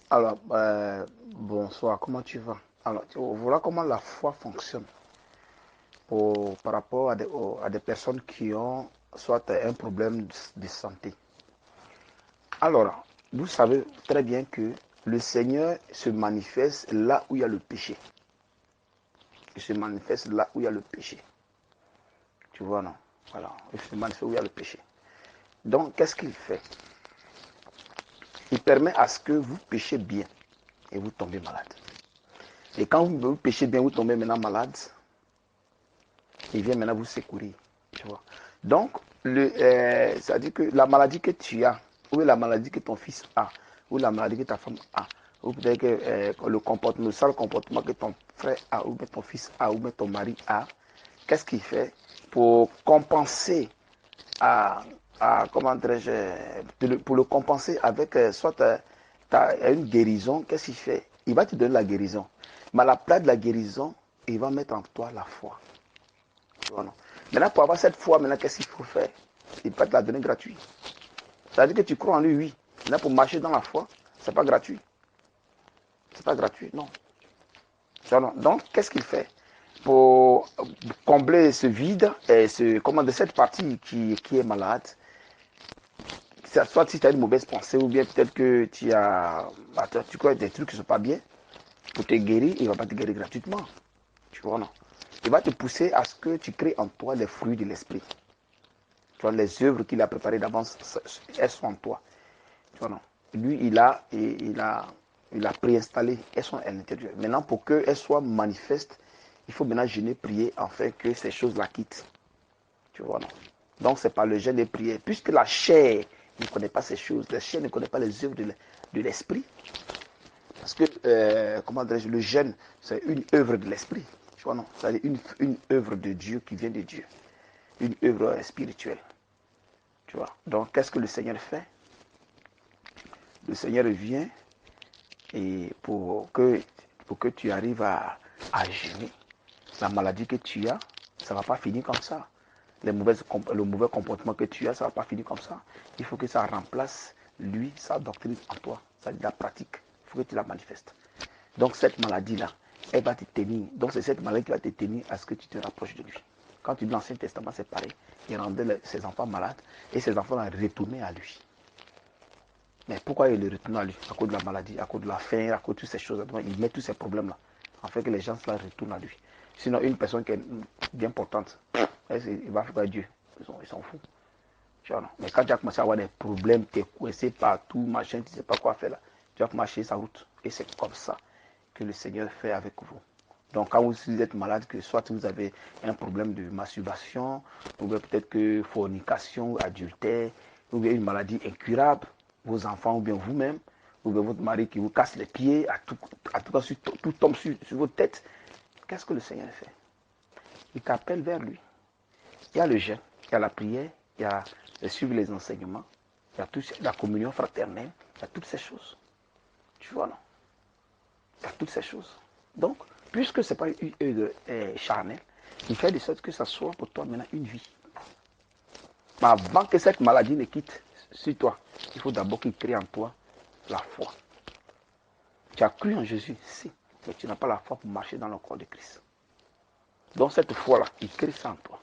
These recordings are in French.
Alors, bonsoir, comment tu vas? Alors, voilà comment la foi fonctionne par rapport à des personnes qui ont soit un problème de santé. Alors, vous savez très bien que le Seigneur se manifeste là où il y a le péché. Il se manifeste là où il y a le péché. Tu vois, non? Voilà, il se manifeste où il y a le péché. Donc, qu'est-ce qu'il fait? Il permet à ce que vous péchez bien et vous tombez malade. Et quand vous péchez bien, vous tombez maintenant malade, il vient maintenant vous secourir. Tu vois. Donc, ça dit que la maladie que tu as, ou la maladie que ton fils a, ou la maladie que ta femme a, ou peut-être que le sale comportement que ton frère a, ou ton fils a, ou ton mari a, qu'est-ce qu'il fait pour compenser comment dirais-je, pour le compenser avec soit une guérison, qu'est-ce qu'il fait? Il va te donner la guérison. Mais à la place de la guérison, il va mettre en toi la foi. Voilà. Maintenant, pour avoir cette foi, maintenant, qu'est-ce qu'il faut faire? Il peut te la donner gratuit. Ça veut dire que tu crois en lui, oui. Maintenant, pour marcher dans la foi, c'est pas gratuit. C'est pas gratuit, non. Donc, qu'est-ce qu'il fait? Pour combler ce vide, et de cette partie qui est malade, soit si tu as une mauvaise pensée, ou bien peut-être que tu crois des trucs qui ne sont pas bien, pour te guérir, il ne va pas te guérir gratuitement. Tu vois, non? Il va te pousser à ce que tu crées en toi les fruits de l'esprit. Tu vois, les œuvres qu'il a préparées d'avance, elles sont en toi. Tu vois, non? Lui, il a préinstallé, elles sont à l'intérieur. Maintenant, pour qu'elles soient manifestes, il faut maintenant jeûner, prier, afin que ces choses-là quittent. Tu vois, non? Donc, c'est par le jeûne et prière. Puisque la chair ne connaît pas ces choses, la chair ne connaît pas les œuvres de l'esprit. Parce que, comment dirais-je, le jeûne, c'est une œuvre de l'esprit. Tu vois, non? C'est une œuvre de Dieu qui vient de Dieu. Une œuvre spirituelle. Tu vois. Donc, qu'est-ce que le Seigneur fait? Le Seigneur vient et pour que tu arrives à jeûner. La maladie que tu as, ça ne va pas finir comme ça. Le mauvais comportement que tu as, ça ne va pas finir comme ça. Il faut que ça remplace, lui, sa doctrine en toi, la pratique. Il faut que tu la manifestes. Donc, cette maladie-là, elle va te tenir. Donc, c'est cette maladie qui va te tenir à ce que tu te rapproches de lui. Quand tu lis l'Ancien Testament, c'est pareil. Il rendait ses enfants malades et ses enfants retournaient à lui. Mais pourquoi il retourne à lui? À cause de la maladie, à cause de la faim, à cause de toutes ces choses. Il met tous ces problèmes-là, en fait que les gens là retournent à lui. Sinon, une personne qui est bien portante, il va faire Dieu. Ils s'en foutent. Mais quand tu as commencé à avoir des problèmes, tu es coincé partout, machin, tu ne sais pas quoi faire là, tu vas marcher sa route. Et c'est comme ça que le Seigneur fait avec vous. Donc, quand vous êtes malade, que soit vous avez un problème de masturbation, ou peut-être que fornication, adultère, ou bien une maladie incurable, vos enfants, ou bien vous-même, ou bien votre mari qui vous casse les pieds, à tout cas, tout tombe sur votre tête, qu'est-ce que le Seigneur fait? Il t'appelle vers lui. Il y a le jeûne, il y a la prière, il y a suivre les enseignements, il y a la communion fraternelle, il y a toutes ces choses. Tu vois, non? Il y a toutes ces choses. Donc, puisque ce n'est pas une œuvre charnelle, il fait de sorte que ça soit pour toi maintenant une vie. Mais avant que cette maladie ne quitte sur toi, il faut d'abord qu'il crée en toi la foi. Tu as cru en Jésus, si, mais tu n'as pas la foi pour marcher dans le corps de Christ. Donc cette foi-là, il crée ça en toi.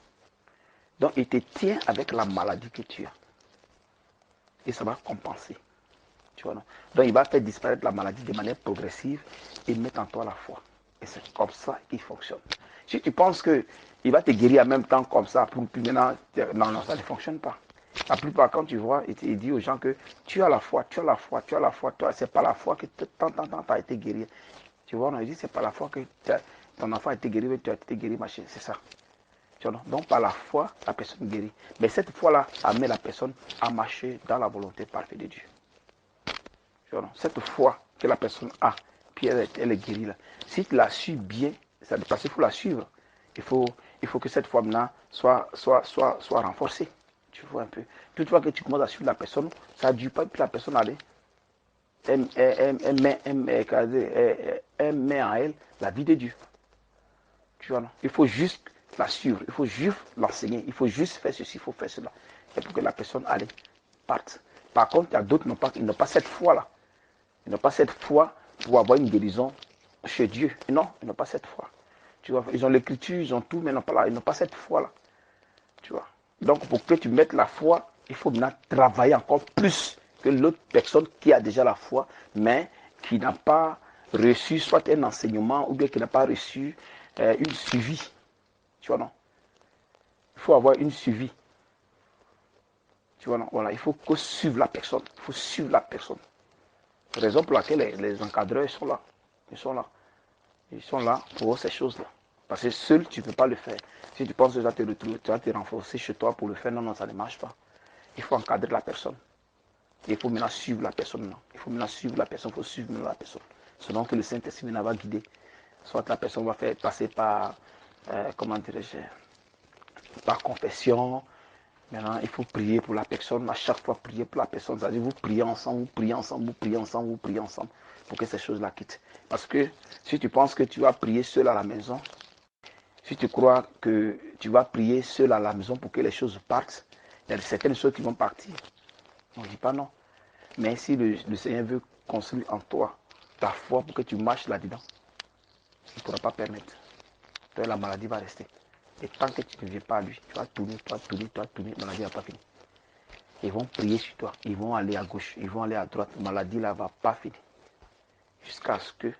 Donc il te tient avec la maladie que tu as. Et ça va compenser. Tu vois, non? Donc il va faire disparaître la maladie de manière progressive et mettre en toi la foi. Et c'est comme ça qu'il fonctionne. Si tu penses qu'il va te guérir en même temps comme ça, pour plus maintenant, non, ça ne fonctionne pas. La plupart, quand tu vois, il dit aux gens que tu as la foi, tu as la foi, tu as la foi, toi, c'est pas la foi que tant tu as été guéri. Tu vois, on dit c'est pas la foi que ton enfant a été guéri, mais tu as été guéri, machin, c'est ça. Tu vois, donc par la foi, la personne guérit. Mais cette foi-là amène la personne à marcher dans la volonté parfaite de Dieu. Cette foi que la personne a, puis elle est guérie là. Si tu la suis bien, parce qu'il faut la suivre, il faut que cette foi-là soit renforcée. Tu vois un peu. Toutefois que tu commences à suivre la personne, ça ne dure pas, puis la personne allait. Elle met en elle la vie de Dieu. Tu vois, non? Il faut juste la suivre, il faut juste l'enseigner, il faut juste faire ceci, il faut faire cela. Et pour que la personne allait, parte. Par contre, il y a d'autres qui n'ont pas cette foi-là. Ils n'ont pas cette foi pour avoir une guérison chez Dieu. Non, ils n'ont pas cette foi. Tu vois, ils ont l'écriture, ils ont tout, mais ils n'ont pas cette foi-là. Tu vois. Donc, pour que tu mettes la foi, il faut maintenant travailler encore plus que l'autre personne qui a déjà la foi, mais qui n'a pas reçu soit un enseignement ou bien qui n'a pas reçu une suivi. Tu vois, non? Il faut avoir une suivi. Tu vois, non? Voilà, il faut suivre la personne. Il faut suivre la personne. Raison pour laquelle les encadreurs sont là. Ils sont là. Ils sont là pour ces choses-là. Parce que seul, tu ne peux pas le faire. Si tu penses que tu vas te renforcer chez toi pour le faire, non, non, ça ne marche pas. Il faut encadrer la personne. Il faut maintenant suivre la personne. Non. Il faut maintenant suivre la personne. Il faut suivre la personne. Selon que le Saint-Esprit va guider. Soit la personne va faire passer par, comment dirais-je, par confession. Maintenant, il faut prier pour la personne. À chaque fois, prier pour la personne. C'est-à-dire, vous priez ensemble, vous priez ensemble, vous priez ensemble, vous priez ensemble pour que ces choses-là quittent. Parce que si tu penses que tu vas prier seul à la maison, si tu crois que tu vas prier seul à la maison pour que les choses partent, il y a certaines choses qui vont partir. On ne dit pas non. Mais si le Seigneur veut construire en toi ta foi pour que tu marches là-dedans, il ne pourra pas permettre. Donc la maladie va rester. Et tant que tu ne viens pas à lui, tu vas tourner, la maladie n'a pas fini. Ils vont prier sur toi, ils vont aller à gauche, ils vont aller à droite, la maladie là ne va pas finir. Jusqu'à ce que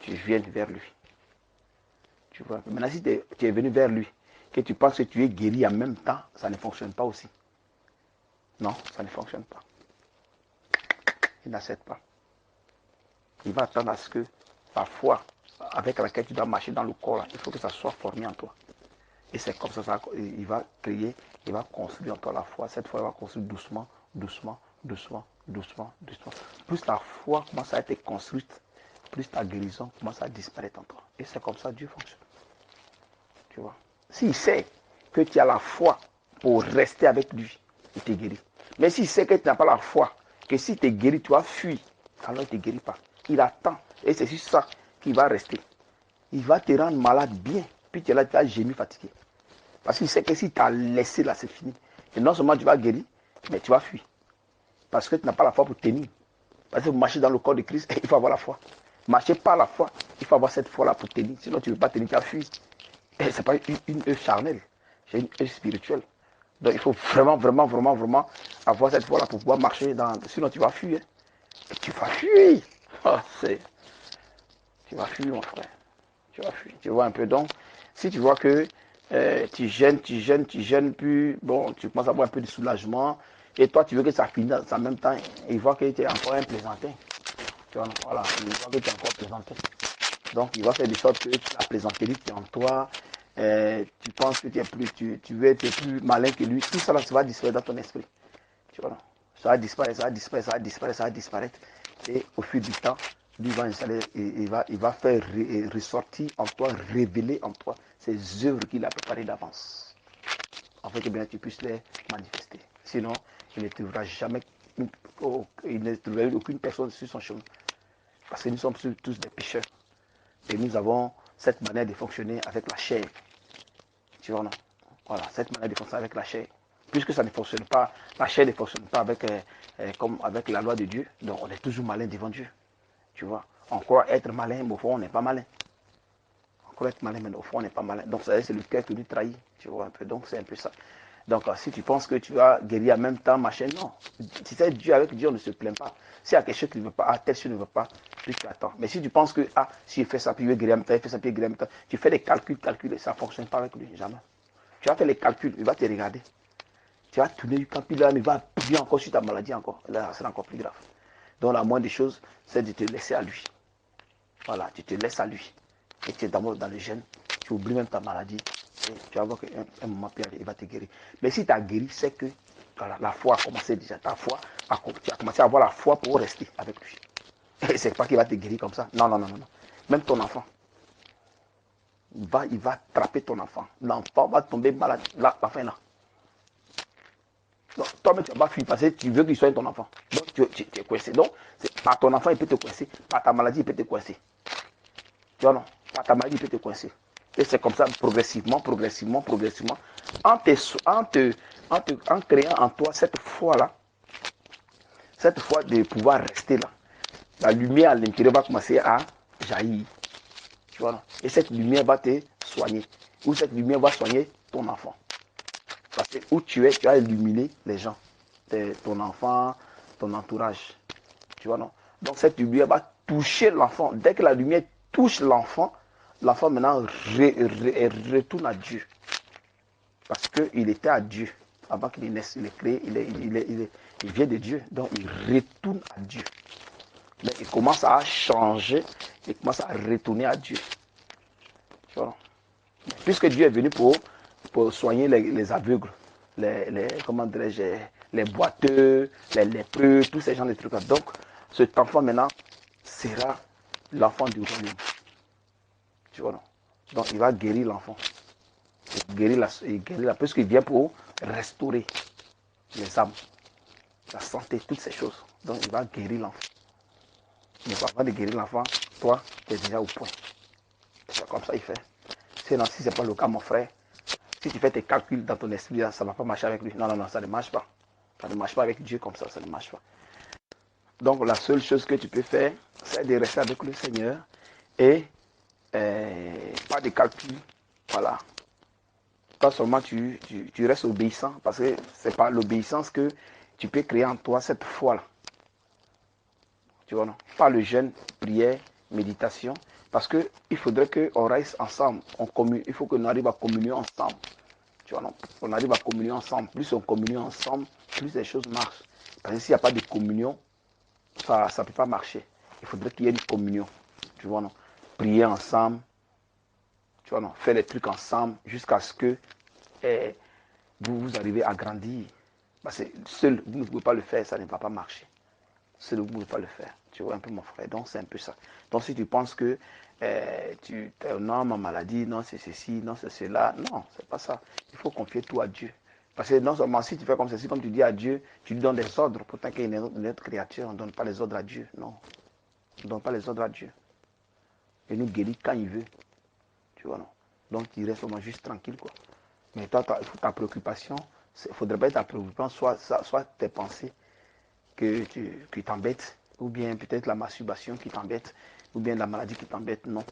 tu viennes vers lui. Tu vois. Maintenant, si tu es venu vers lui, que tu penses que tu es guéri en même temps, ça ne fonctionne pas aussi. Non, ça ne fonctionne pas. Il n'accepte pas. Il va attendre à ce que la foi avec laquelle tu dois marcher dans le corps, il faut que ça soit formé en toi. Et c'est comme ça, il va créer, il va construire en toi la foi. Cette foi, il va construire doucement, doucement, doucement, doucement, doucement. Plus la foi commence à être construite, plus ta guérison commence à disparaître en toi. Et c'est comme ça que Dieu fonctionne. Tu vois. S'il sait que tu as la foi pour rester avec lui, il te guérit. Mais s'il sait que tu n'as pas la foi, que si tu es guéri, tu vas fuir, alors il ne te guérit pas. Il attend. Et c'est sur ça qu'il va rester. Il va te rendre malade bien. Puis tu es là, tu vas gémir fatigué. Parce qu'il sait que si tu as laissé là, c'est fini. Et non seulement tu vas guérir, mais tu vas fuir. Parce que tu n'as pas la foi pour tenir. Parce que vous marchez dans le corps de Christ, il faut avoir la foi. Marcher par la foi, il faut avoir cette foi-là pour tenir. Sinon, tu ne veux pas tenir, tu vas fuir. Et ce n'est pas une œuvre charnelle, c'est une œuvre spirituelle. Donc il faut vraiment, vraiment, vraiment, vraiment avoir cette foi-là pour pouvoir marcher dans. Sinon, tu vas fuir. Et tu vas fuir. Oh, tu vas fuir, mon frère. Tu vas fuir. Tu vois un peu. Donc, si tu vois que tu gênes, puis bon, tu commences à avoir un peu de soulagement, et toi, tu veux que ça finisse en même temps, il voit que tu es encore un plaisantin. Tu vois, voilà, il voit que tu es encore plaisantin. Donc, il va faire de sorte que la plaisanterie qui est en toi, tu penses que tu veux être plus malin que lui. Tout ça, là, ça va disparaître dans ton esprit. Tu vois, non? Ça va disparaître, ça va disparaître, ça va disparaître, ça va disparaître. Et au fil du temps, lui va installer, il va faire ressortir en toi, révéler en toi ces œuvres qu'il a préparées d'avance. Afin que bien tu puisses les manifester. Sinon, il ne trouvera jamais, il ne trouvera aucune personne sur son chemin. Parce que nous sommes tous des pécheurs. Et nous avons cette manière de fonctionner avec la chair. Tu vois, non? Voilà, cette manière de fonctionner avec la chair. Puisque ça ne fonctionne pas, la chair ne fonctionne pas comme avec la loi de Dieu. Donc on est toujours malin devant Dieu. Tu vois, on croit être malin, mais au fond on n'est pas malin. On croit être malin, mais au fond on n'est pas malin. Donc c'est le cœur qui nous trahit. Tu vois un peu. Donc c'est un peu ça. Donc si tu penses que tu vas guérir en même temps, machin, non. Si c'est Dieu, avec Dieu, on ne se plaint pas. S'il y a quelque chose qui ne veut pas, tel chose ne veut pas, puis tu attends. Mais si tu penses que, si il fait ça, puis il veut guérir en même temps, il fait ça, puis il guérir en même temps, tu fais des calculs, et ça ne fonctionne pas avec lui, jamais. Tu vas faire les calculs, il va te regarder. Tu vas tourner du camp, puis là, il va appuyer encore sur ta maladie encore. Là, c'est encore plus grave. Donc la moindre des choses, c'est de te laisser à lui. Voilà, tu te laisses à lui. Et tu es d'abord dans le gène, tu oublies même ta maladie. Et tu vas voir qu'un moment, puis il va te guérir. Mais si tu as guéri, c'est que la foi a commencé déjà. Tu as commencé à avoir la foi pour rester avec lui. Et c'est pas qu'il va te guérir comme ça. Non, non, non, non. Même ton enfant. Il va attraper ton enfant. L'enfant va tomber malade. Là, l'enfant est là. Donc, toi-même, tu vas fuir parce que tu veux qu'il soit ton enfant. Donc, tu es coincé. Donc, par ton enfant, il peut te coincer. Par ta maladie, il peut te coincer. Tu vois, non? Par ta maladie, il peut te coincer. Et c'est comme ça, progressivement, en créant en toi cette foi-là, cette foi de pouvoir rester là. la lumière à l'intérieur va commencer à jaillir. Tu vois, non? Et cette lumière va te soigner. Ou cette lumière va soigner ton enfant. Parce que où tu es, tu as illuminé les gens. Ton enfant, ton entourage. Tu vois, non? Donc cette lumière va toucher l'enfant. Dès que la lumière touche l'enfant, l'enfant maintenant retourne à Dieu. Parce qu'il était à Dieu. Avant qu'il naisse, il est créé, il vient de Dieu. Donc il retourne à Dieu. Mais il commence à changer, il commence à retourner à Dieu. Tu vois, non? Puisque Dieu est venu pour soigner les aveugles, comment dirais-je, les boiteux, les lépreux, tous ces gens de trucs-là. Donc, cet enfant maintenant sera l'enfant du royaume. Tu vois, non? Donc, il va guérir l'enfant. Il guérit la, puisqu'il vient pour restaurer les âmes, la santé, toutes ces choses. Donc, il va guérir l'enfant. Mais avant de guérir l'enfant, toi, tu es déjà au point. C'est comme ça qu'il fait. Sinon, si ce n'est pas le cas, mon frère, si tu fais tes calculs dans ton esprit, ça ne va pas marcher avec lui. Non, non, non, ça ne marche pas. Ça ne marche pas avec Dieu comme ça ne marche pas. Donc, la seule chose que tu peux faire, c'est de rester avec le Seigneur et pas de calcul. Voilà. Quand seulement tu restes obéissant, parce que c'est par l'obéissance que tu peux créer en toi cette foi-là. Tu vois, non? Pas le jeûne, prière, méditation. Parce qu'il faudrait qu'on reste ensemble. Il faut qu'on arrive à communier ensemble. Tu vois, non? On arrive à communier ensemble. Plus on communie ensemble, plus les choses marchent. Parce que s'il n'y a pas de communion, ça ne peut pas marcher. Il faudrait qu'il y ait une communion. Tu vois, non? Prier ensemble. Tu vois, non? Faire les trucs ensemble jusqu'à ce que vous arrivez à grandir. Parce que seul, vous ne pouvez pas le faire, ça ne va pas marcher. Seul, vous ne pouvez pas le faire. Tu vois un peu mon frère. Donc, c'est un peu ça. Donc, si tu penses que non, ma maladie, non, c'est ceci, non, c'est cela. Non, c'est pas ça. Il faut confier tout à Dieu. Parce que non seulement si tu fais comme ceci, comme tu dis à Dieu, tu lui donnes des ordres. Pourtant qu'il y a une autre créature, on ne donne pas les ordres à Dieu. Non. On ne donne pas les ordres à Dieu. Il nous guérit quand il veut. Tu vois, non. Donc, il reste vraiment juste tranquille, quoi. Mais toi, ta préoccupation, il ne faudrait pas être ta préoccupation, soit tes pensées qui t'embêtent, ou bien peut-être la masturbation qui t'embête, ou bien la maladie qui t'embête. Non.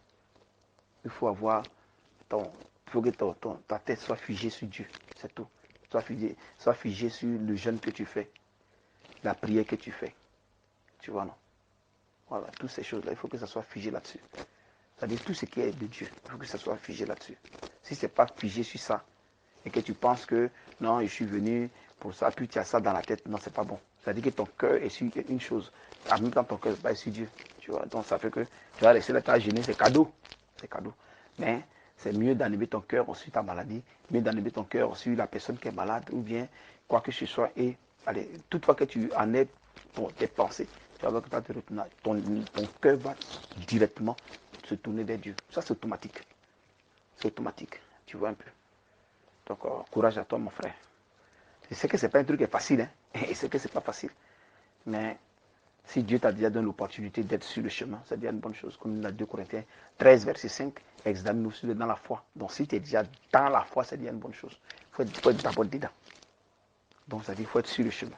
Il faut avoir il faut que ta tête soit figée sur Dieu. C'est tout. Soit figée sur le jeûne que tu fais, la prière que tu fais. Tu vois, non? Voilà, toutes ces choses-là, il faut que ça soit figé là-dessus. C'est-à-dire tout ce qui est de Dieu, il faut que ça soit figé là-dessus. Si ce n'est pas figé sur ça, et que tu penses que non, je suis venu pour ça, puis tu as ça dans la tête, non, c'est pas bon. C'est-à-dire que ton cœur est sur une chose. En même temps, ton cœur n'est pas sur Dieu. Tu vois, donc ça fait que tu vas rester là, tu vas gêner, c'est cadeau. C'est cadeau. Mais c'est mieux d'enlever ton cœur sur ta maladie, mieux d'enlever ton cœur sur la personne qui est malade, ou bien quoi que ce soit. Et allez, toutefois que tu en aies tes pensées, tu vas voir que ton cœur va directement se tourner vers Dieu. Ça, c'est automatique. C'est automatique. Tu vois un peu. Donc, courage à toi, mon frère. Je sais que ce n'est pas un truc qui est facile, hein. Et c'est que ce n'est pas facile. Mais si Dieu t'a déjà donné l'opportunité d'être sur le chemin, c'est déjà une bonne chose. Comme dans 2 Corinthiens 13, verset 5, examine-nous dans la foi. Donc, si tu es déjà dans la foi, c'est déjà une bonne chose. Il faut être d'abord dedans. Donc, ça veut dire qu'il faut être sur le chemin.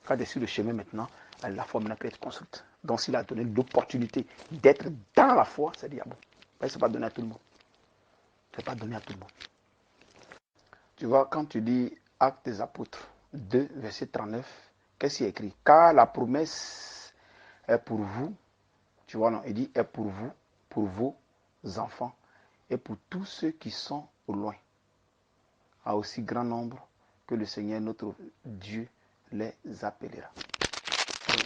Quand tu es sur le chemin maintenant, la foi maintenant peut être construite. Donc, s'il a donné l'opportunité d'être dans la foi, c'est déjà bon. Mais ce n'est pas donné à tout le monde. Ce n'est pas donné à tout le monde. Tu vois, quand tu lis Actes des Apôtres 2, verset 39, qu'est-ce qu'il y a écrit? Car la promesse est pour vous, tu vois, non, il dit est pour vos enfants, et pour tous ceux qui sont au loin, à aussi grand nombre que le Seigneur notre Dieu les appellera.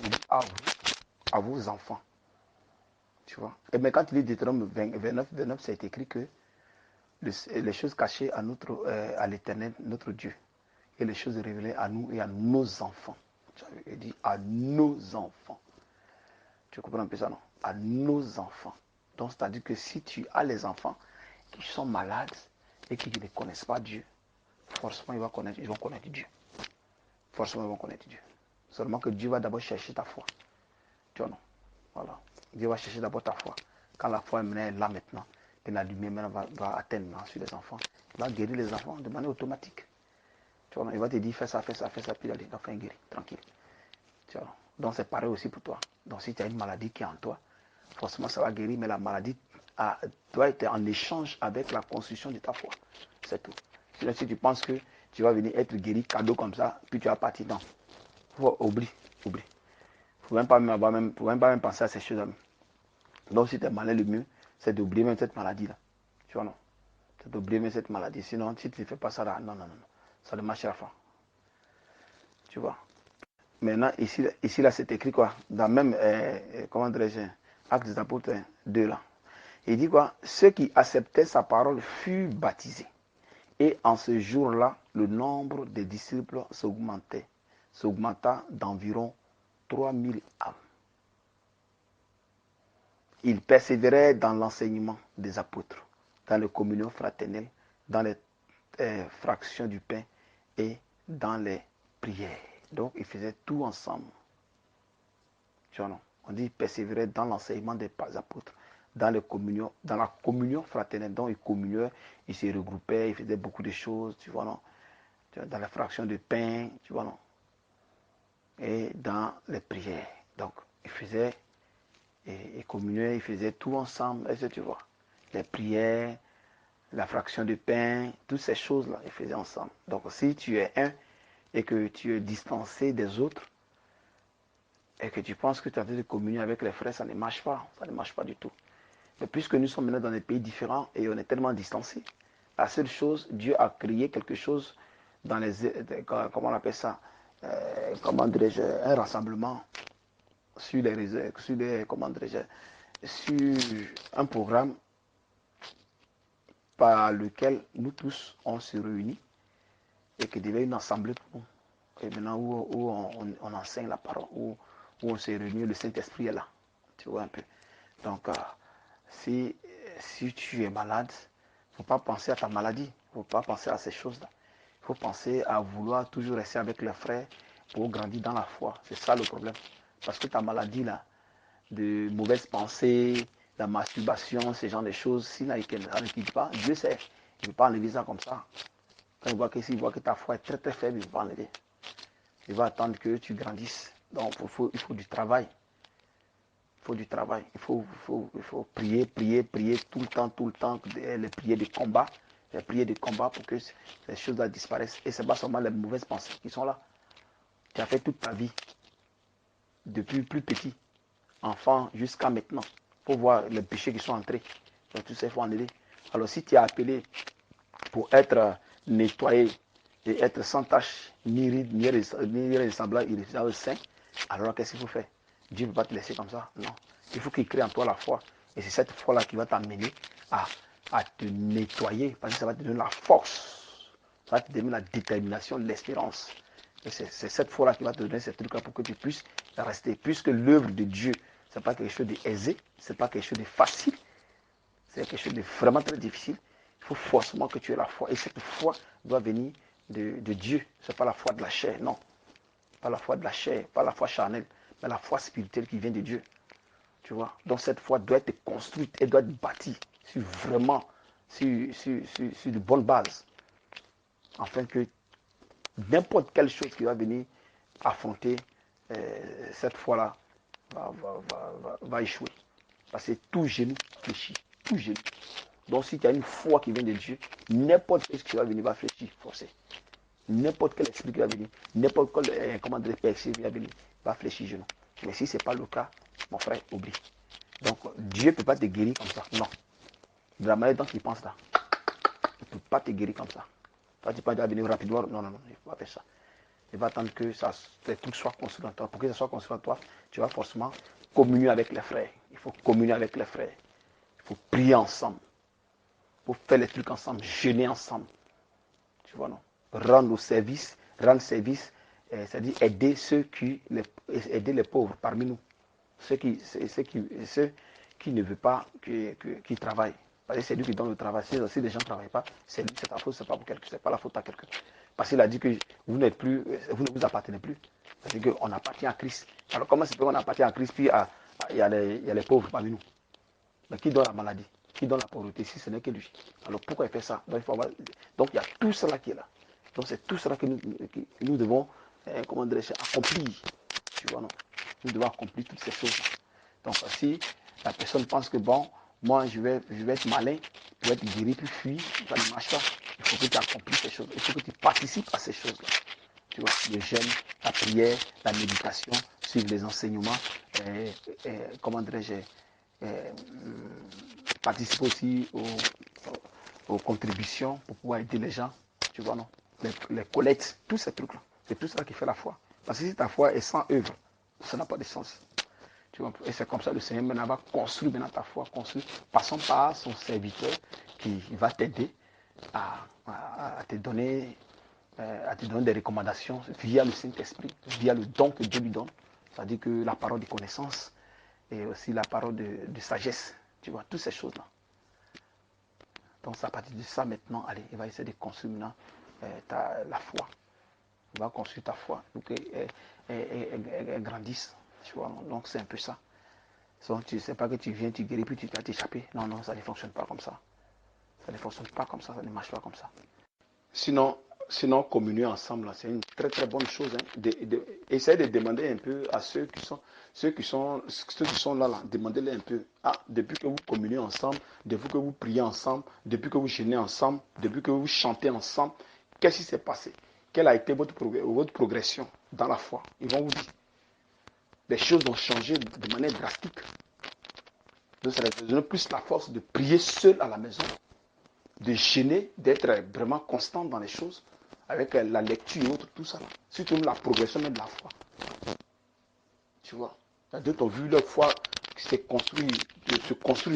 Il dit à vos enfants, tu vois. Et mais quand tu lis Deutéronome 29, c'est écrit que les choses cachées à l'Éternel, notre Dieu, et les choses révélées à nous et à nos enfants. Il dit à nos enfants. Tu comprends un peu ça, non? À nos enfants. Donc, c'est-à-dire que si tu as les enfants qui sont malades et qui ne connaissent pas Dieu, forcément, ils vont connaître Dieu. Forcément, ils vont connaître Dieu. Seulement que Dieu va d'abord chercher ta foi. Tu vois, non? Voilà. Dieu va chercher d'abord ta foi. Quand la foi est là maintenant, que la lumière maintenant va atteindre sur les enfants, il va guérir les enfants de manière automatique. Tu vois, il va te dire fais ça, puis l'enfant est guéri, tranquille. Tu vois. Donc c'est pareil aussi pour toi. Donc si tu as une maladie qui est en toi, forcément ça va guérir, mais la maladie doit être en échange avec la construction de ta foi. C'est tout. Sinon, si tu penses que tu vas venir être guéri cadeau comme ça, puis tu vas partir, non. Oublie. Il ne faut même pas même penser à ces choses-là. Donc si tu es malade, le mieux, c'est d'oublier même cette maladie-là. Tu vois, non. C'est d'oublier même cette maladie. Sinon, si tu ne fais pas ça, là, non. Ça ne marchera pas. Tu vois. Maintenant, ici là, c'est écrit quoi? Dans même, comment dirais-je, Actes des Apôtres 2, là. Il dit quoi? Ceux qui acceptaient sa parole furent baptisés. Et en ce jour-là, le nombre des disciples s'augmenta d'environ 3000 âmes. Ils persévéraient dans l'enseignement des apôtres, dans les communions fraternelles, dans les fractions du pain et dans les prières. Donc, ils faisaient tout ensemble. Tu vois, non? On dit persévérer dans l'enseignement des apôtres, dans la communion fraternelle. Donc, ils communiaient, ils se regroupaient, ils faisaient beaucoup de choses, tu vois, non? Dans la fraction de pain, tu vois, non? Et dans les prières. Donc, ils faisaient, ils communiaient, ils faisaient tout ensemble, est-ce que tu vois? Les prières, la fraction de pain, toutes ces choses-là, ils faisaient ensemble. Donc, si tu es un et que tu es distancé des autres, et que tu penses que tu as de communier avec les frères, ça ne marche pas. Ça ne marche pas du tout. Mais puisque nous sommes maintenant dans des pays différents et on est tellement distancés, la seule chose, Dieu a créé quelque chose dans les... Comment on appelle ça? Comment dirais-je? Un rassemblement sur les réseaux, comment dirais-je? Sur un programme par lequel nous tous, on se réunit et qui devait une assemblée pour nous. Et maintenant, où on enseigne la parole, où on se réunit, le Saint-Esprit est là. Tu vois un peu. Donc, si tu es malade, il ne faut pas penser à ta maladie. Il ne faut pas penser à ces choses-là. Il faut penser à vouloir toujours rester avec les frères pour grandir dans la foi. C'est ça le problème. Parce que ta maladie, là, de mauvaises pensées, la masturbation, ce genre de choses, s'il ne quitte pas, Dieu sait. Il ne peut pas enlever ça comme ça. Quand il voit que ta foi est très très faible, il ne va pas enlever. Il va attendre que tu grandisses. Donc, il faut du travail. Il faut du travail. Il faut prier tout le temps, les prières de combat. Les prières de combat pour que ces choses-là disparaissent. Et ce n'est pas seulement les mauvaises pensées qui sont là. Tu as fait toute ta vie, depuis plus petit, enfant jusqu'à maintenant, pour voir les péchés qui sont entrés. Donc tout ça, il faut enlever. Alors si tu es appelé pour être nettoyé et être sans tache, ni ride, ni ressemblable, irréprochable, saint, alors qu'est-ce qu'il faut faire? Dieu ne peut pas te laisser comme ça. Non. Il faut qu'il crée en toi la foi. Et c'est cette foi-là qui va t'amener à te nettoyer, parce que ça va te donner la force, ça va te donner la détermination, l'espérance. C'est cette foi-là qui va te donner ces trucs-là pour que tu puisses rester. Puisque l'œuvre de Dieu, ce n'est pas quelque chose d'aisé, ce n'est pas quelque chose de facile, c'est quelque chose de vraiment très difficile. Il faut forcément que tu aies la foi. Et cette foi doit venir de Dieu. Ce n'est pas la foi de la chair, non. Pas la foi de la chair, pas la foi charnelle, mais la foi spirituelle qui vient de Dieu. Tu vois. Donc cette foi doit être construite, elle doit être bâtie sur vraiment, sur de bonnes bases. Afin que n'importe quelle chose qui va venir affronter cette foi-là va échouer. Parce que tout genou fléchit. Tout genou. Donc si tu as une foi qui vient de Dieu, n'importe quel qui va venir va fléchir, forcé. N'importe quel esprit qui va venir, n'importe quel percée qui va venir, va fléchir genou. Mais si ce n'est pas le cas, mon frère, oublie. Donc Dieu ne peut pas te guérir comme ça. Non. De la manière dont il pense là. Il ne peut pas te guérir comme ça. Toi, tu peux pas venir rapidement. Non, il ne faut pas faire ça. Il va attendre que les trucs soient construits en toi. Pour que ça soit construit en toi, tu vas forcément communier avec les frères. Il faut communier avec les frères. Il faut prier ensemble. Il faut faire les trucs ensemble, jeûner ensemble. Tu vois, non? Rendre service, c'est-à-dire aider aider les pauvres parmi nous. Ceux qui ne veulent pas qui travaillent. Parce que c'est lui qui donne le travail. Si les gens ne travaillent pas, c'est ta faute, c'est pas pour quelqu'un, c'est pas la faute à quelqu'un. Parce qu'il a dit que vous n'êtes plus, vous ne vous appartenez plus. Parce qu'on appartient à Christ. Alors comment c'est qu'on appartient à Christ, puis il y a les pauvres parmi nous? Mais qui donne la maladie? Qui donne la pauvreté si ce n'est que lui? Alors pourquoi il fait ça? Donc il y a tout cela qui est là. Donc c'est tout cela que nous devons, comment dirais-je, accomplir. Tu vois, non? nous devons accomplir toutes ces choses-là. Donc, si la personne pense que, bon, moi, je vais être malin, je vais être guéri, puis fuir, ça ne marche pas. Il faut que tu accomplisses ces choses. Il faut que tu participes à ces choses-là. Tu vois, le jeûne, la prière, la méditation, suivre les enseignements, comment dirais-je, participer aussi aux contributions pour pouvoir aider les gens, tu vois, non? Les collectes, tous ces trucs-là. C'est tout ça qui fait la foi. Parce que si ta foi est sans œuvre, ça n'a pas de sens. Tu vois, et c'est comme ça que le Seigneur maintenant va construire maintenant ta foi, construire, passant par son serviteur qui va t'aider à te donner des recommandations via le Saint-Esprit, via le don que Dieu lui donne, c'est-à-dire que la parole de connaissance et aussi la parole de sagesse, tu vois, toutes ces choses-là. Donc, c'est à partir de ça maintenant, allez, il va essayer de construire maintenant la foi. Il va construire ta foi pour qu'elle grandisse. Tu vois, donc, c'est un peu ça. Donc, tu ne sais pas que tu viens, tu guéris, puis tu vas t'échapper. Non, non, ça ne fonctionne pas comme ça. Ça ne fonctionne pas comme ça, ça ne marche pas comme ça. Sinon communier ensemble, c'est une très très bonne chose. Essayez de demander un peu à ceux qui sont là, demandez-les un peu. Ah, depuis que vous communiez ensemble, depuis que vous priez ensemble, depuis que vous jeûnez ensemble, depuis que vous chantez ensemble, qu'est-ce qui s'est passé? Quelle a été votre progression dans la foi? Ils vont vous dire. Les choses ont changé de manière drastique. Donc ça va donner plus la force de prier seul à la maison, de jeûner, d'être vraiment constant dans les choses, avec la lecture et autres, tout ça. Surtout la progression même de la foi. Tu vois. D'autres ont vu leur foi se construire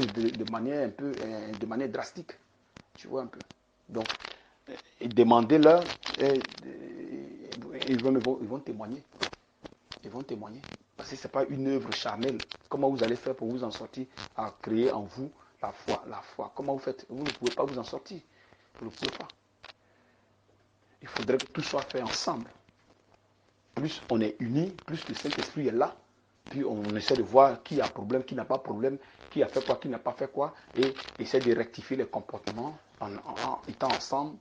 de manière un peu, de manière drastique. Tu vois un peu. Donc, demandez-leur, ils vont témoigner. Ils vont témoigner. Parce que ce n'est pas une œuvre charnelle. Comment vous allez faire pour vous en sortir à créer en vous la foi, la foi. Comment vous faites? Vous ne pouvez pas vous en sortir. Vous ne pouvez pas. Il faudrait que tout soit fait ensemble. Plus on est unis, plus le Saint-Esprit est là. Puis on essaie de voir qui a problème, qui n'a pas problème, qui a fait quoi, qui n'a pas fait quoi. Et essaie de rectifier les comportements en étant ensemble.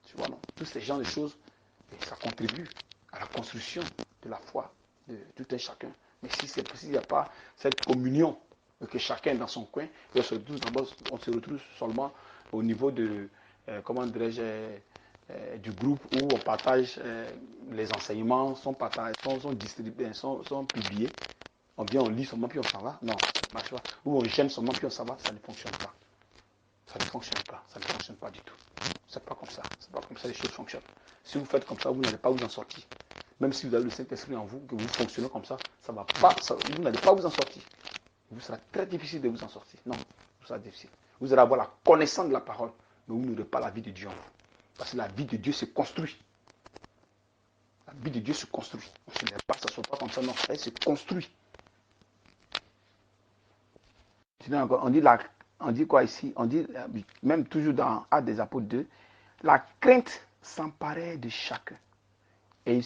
Tu vois, non? Tous ces genres de choses, et ça contribue à la construction de la foi de tout un chacun. Mais s'il n'y a pas cette communion, que chacun est dans son coin, et on se retrouve seulement au niveau de, comment dirais-je, du groupe où on partage les enseignements, sont distribués, sont publiés. On vient, on lit seulement, puis on s'en va. Non, ça ne marche pas. Ou on gêne seulement, puis on s'en va. Ça ne fonctionne pas. Ça ne fonctionne pas. Ça ne fonctionne pas du tout. C'est pas comme ça. C'est pas comme ça les choses fonctionnent. Si vous faites comme ça, vous n'allez pas vous en sortir. Même si vous avez le Saint-Esprit en vous, que vous fonctionnez comme ça, ça va pas, vous n'allez pas vous en sortir. Il vous sera très difficile de vous en sortir. Non, ça sera difficile. Vous allez avoir la connaissance de la parole, mais vous n'aurez pas la vie de Dieu en vous. Parce que la vie de Dieu se construit. La vie de Dieu se construit. Ça ne soit pas comme ça, non, elle se construit. On dit quoi ici? On dit, même toujours dans Actes des Apôtres 2, la crainte s'emparait de chacun. Et il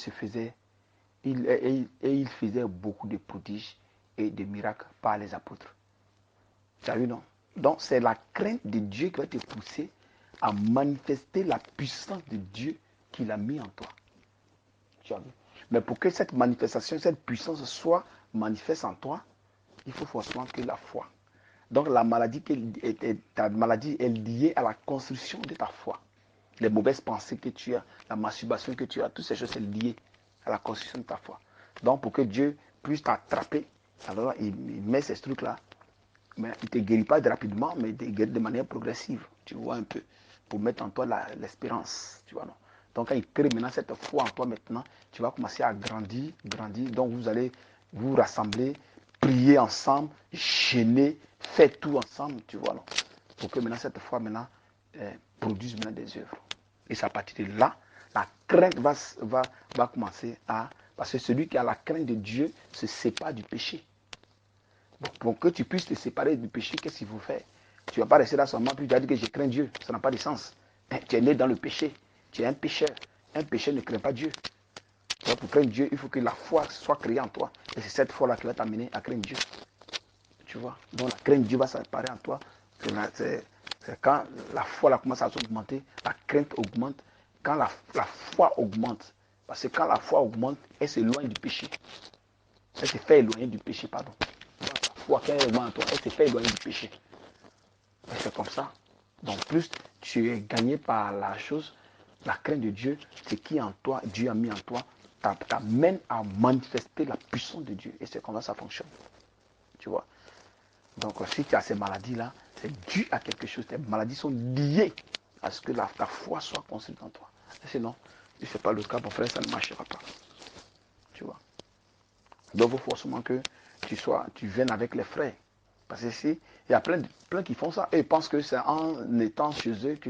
faisait beaucoup de prodiges et de miracles par les apôtres. Tu as vu, non? Donc, c'est la crainte de Dieu qui va te pousser à manifester la puissance de Dieu qu'il a mis en toi. Tu as vu? Mais pour que cette manifestation, cette puissance soit manifeste en toi, il faut forcément que la foi. Donc, ta maladie est liée à la construction de ta foi. Les mauvaises pensées que tu as, la masturbation que tu as, toutes ces choses sont liées à la construction de ta foi. Donc, pour que Dieu puisse t'attraper, alors il met ces trucs-là. Mais il ne te guérit pas rapidement, mais il te guérit de manière progressive. Tu vois un peu. Pour mettre en toi l'espérance. Tu vois, non? Donc, quand il crée maintenant cette foi en toi maintenant, tu vas commencer à grandir, grandir. Donc, vous allez vous rassembler, prier ensemble, jeûner, faire tout ensemble, tu vois, non? Pour que maintenant cette foi maintenant produise maintenant des œuvres. Et c'est à partir de là, la crainte va commencer à... Parce que celui qui a la crainte de Dieu se sépare du péché. Donc, pour que tu puisses te séparer du péché, qu'est-ce qu'il faut faire? Tu ne vas pas rester là seulement, puis tu vas dire que je crains Dieu. Ça n'a pas de sens. Tu es né dans le péché. Tu es un pécheur. Un pécheur ne craint pas Dieu. Donc, pour craindre Dieu, il faut que la foi soit créée en toi. Et c'est cette foi-là qui va t'amener à craindre Dieu. Tu vois? Donc, la crainte de Dieu va s'apparaître en toi. C'est quand la foi là, commence à s'augmenter, la crainte augmente. Quand la foi augmente, parce que quand la foi augmente, elle s'éloigne du péché. Elle s'est fait éloigner du péché, pardon. La foi qu'elle est en toi, elle s'est fait éloigner du péché. Et c'est comme ça. Donc plus tu es gagné par la chose, la crainte de Dieu, c'est qui en toi, Dieu a mis en toi, t'amène à manifester la puissance de Dieu. Et c'est comme ça fonctionne. Tu vois. Donc si tu as ces maladies-là, c'est dû à quelque chose. Tes maladies sont liées à ce que ta foi soit construite en toi. Et sinon, si ce n'est pas le cas, mon frère, ça ne marchera pas. Tu vois. Donc il faut forcément que tu viennes avec les frères. Parce que il y a plein qui font ça. Et ils pensent que c'est en étant chez eux que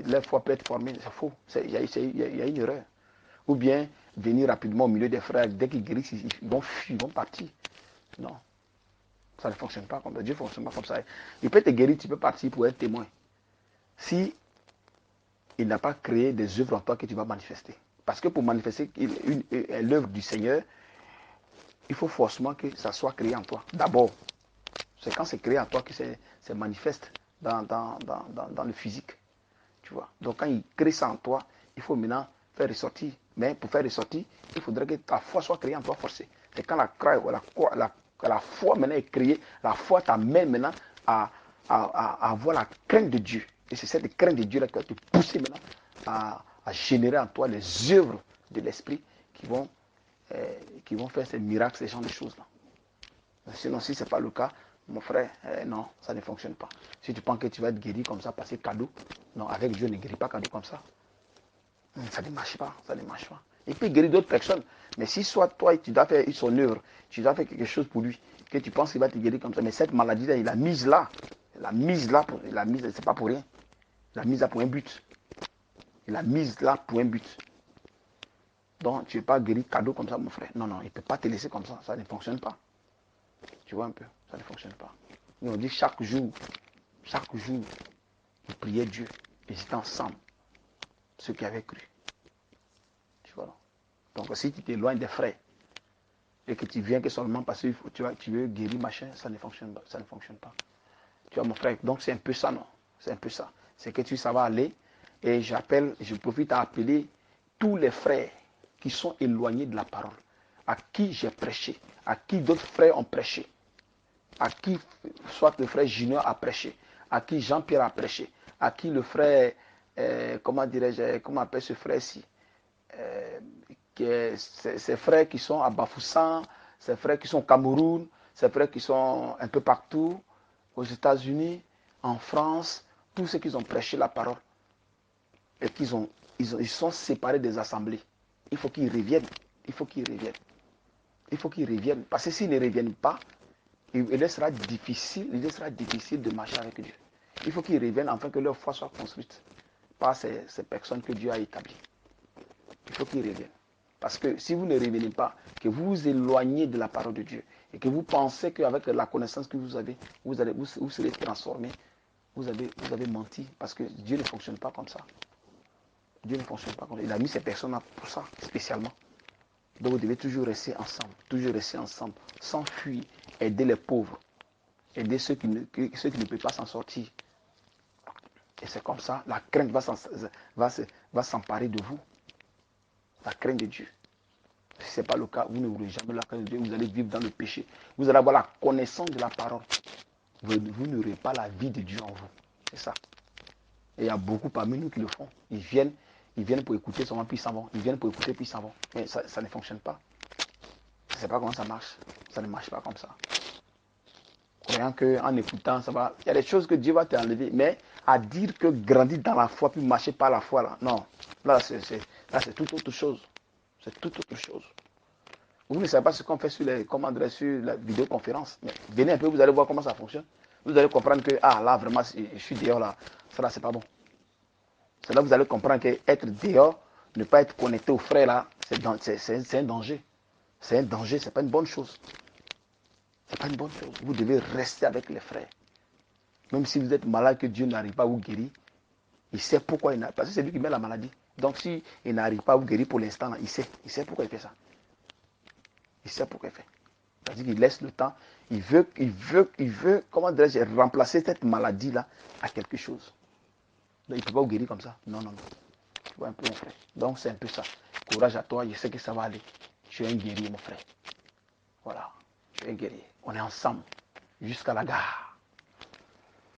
leur foi peut être formée. C'est faux. Il y a une erreur. Ou bien venir rapidement au milieu des frères. Dès qu'ils guérissent, ils vont fuir, ils vont partir. Non. Ça ne fonctionne pas comme ça. Dieu ne fonctionne pas comme ça. Il peut te guérir, tu peux partir pour être témoin. Si il n'a pas créé des œuvres en toi que tu vas manifester. Parce que pour manifester l'œuvre du Seigneur, il faut forcément que ça soit créé en toi. D'abord, c'est quand c'est créé en toi que c'est manifeste dans le physique. Tu vois. Donc quand il crée ça en toi, il faut maintenant faire ressortir. Mais pour faire ressortir, il faudrait que ta foi soit créée en toi forcée. C'est quand la foi maintenant est créée, la foi t'amène maintenant à avoir la crainte de Dieu. Et c'est cette crainte de Dieu-là qui va te pousser maintenant à générer en toi les œuvres de l'esprit qui vont faire ces miracles, ces genres de choses-là. Sinon, si ce n'est pas le cas, mon frère, non, ça ne fonctionne pas. Si tu penses que tu vas être guéri comme ça, passer cadeau, non, avec Dieu, ne guérit pas cadeau comme ça. Ça ne marche pas, ça ne marche pas. Il peut guérir d'autres personnes, mais si soit toi, tu dois faire son œuvre, tu dois faire quelque chose pour lui, que tu penses qu'il va te guérir comme ça, mais cette maladie-là, il l'a mise là. C'est pas pour rien. Il l'a mise là pour un but. Il l'a mise là pour un but. Donc, tu ne veux pas guérir cadeau comme ça, mon frère. Non, non, il ne peut pas te laisser comme ça ne fonctionne pas. Tu vois un peu, ça ne fonctionne pas. Nous, on dit chaque jour, ils priaient Dieu. Ils étaient ensemble, ceux qui avaient cru. Tu vois. Donc, si tu t'éloignes des frères et que tu viens que seulement parce que tu veux guérir, machin, ça ne fonctionne pas. Ça ne fonctionne pas. Tu vois, mon frère, donc c'est un peu ça, non? C'est un peu ça. C'est que ça va aller et je profite à appeler tous les frères qui sont éloignés de la parole, à qui j'ai prêché, à qui d'autres frères ont prêché, à qui soit le frère Junior a prêché, à qui Jean-Pierre a prêché, à qui le frère, comment dirais-je, comment appelle ce frère-ci, ces frères qui sont à Bafoussam, ces frères qui sont au Cameroun, ces frères qui sont un peu partout, aux États-Unis, en France, tous ceux qui ont prêché la parole et ils sont séparés des assemblées. Il faut qu'ils reviennent. Il faut qu'ils reviennent. Il faut qu'ils reviennent. Parce que s'ils ne reviennent pas, il sera difficile de marcher avec Dieu. Il faut qu'ils reviennent afin que leur foi soit construite par ces personnes que Dieu a établies. Il faut qu'ils reviennent. Parce que si vous ne revenez pas, que vous vous éloignez de la parole de Dieu et que vous pensez qu'avec la connaissance que vous avez, vous serez transformé, vous avez menti. Parce que Dieu ne fonctionne pas comme ça. Dieu ne fonctionne pas comme ça. Il a mis ces personnes-là pour ça, spécialement. Donc vous devez toujours rester ensemble, sans fuir, aider les pauvres, aider ceux qui ne peuvent pas s'en sortir. Et c'est comme ça, la crainte va s'emparer de vous. La crainte de Dieu. Si ce n'est pas le cas, vous n'aurez jamais la crainte de Dieu, vous allez vivre dans le péché. Vous allez avoir la connaissance de la parole. Vous n'aurez pas la vie de Dieu en vous. C'est ça. Et il y a beaucoup parmi nous qui le font. Ils viennent pour écouter seulement, puis ils s'en vont. Ils viennent pour écouter, puis ils s'en vont. Mais ça ne fonctionne pas. Je ne sais pas comment ça marche. Ça ne marche pas comme ça. Croyant qu'en écoutant, ça va. Il y a des choses que Dieu va t'enlever. Mais à dire que grandir dans la foi, puis marcher par la foi, là, non. Là, c'est toute autre chose. C'est toute autre chose. Vous ne savez pas ce qu'on fait sur la vidéoconférence. Mais venez un peu, vous allez voir comment ça fonctionne. Vous allez comprendre que, là, vraiment, je suis dehors, là. Ça, là, c'est pas bon. C'est là que vous allez comprendre qu'être dehors, ne pas être connecté aux frères, là, c'est un danger. C'est un danger, c'est pas une bonne chose. C'est pas une bonne chose. Vous devez rester avec les frères. Même si vous êtes malade, que Dieu n'arrive pas à vous guérir, il sait pourquoi il n'arrive pas. Parce que c'est lui qui met la maladie. Donc, si il n'arrive pas à vous guérir pour l'instant, il sait pourquoi il fait ça. Il sait pourquoi il fait. C'est-à-dire qu'il laisse le temps. Il veut, comment dirais-je, remplacer cette maladie-là à quelque chose. Donc, il ne peut pas vous guérir comme ça. Non, non, non. Tu vois un peu, mon frère. Donc, c'est un peu ça. Courage à toi, je sais que ça va aller. Tu es un guerrier, mon frère. Voilà, tu es un guerrier. On est ensemble jusqu'à la gare.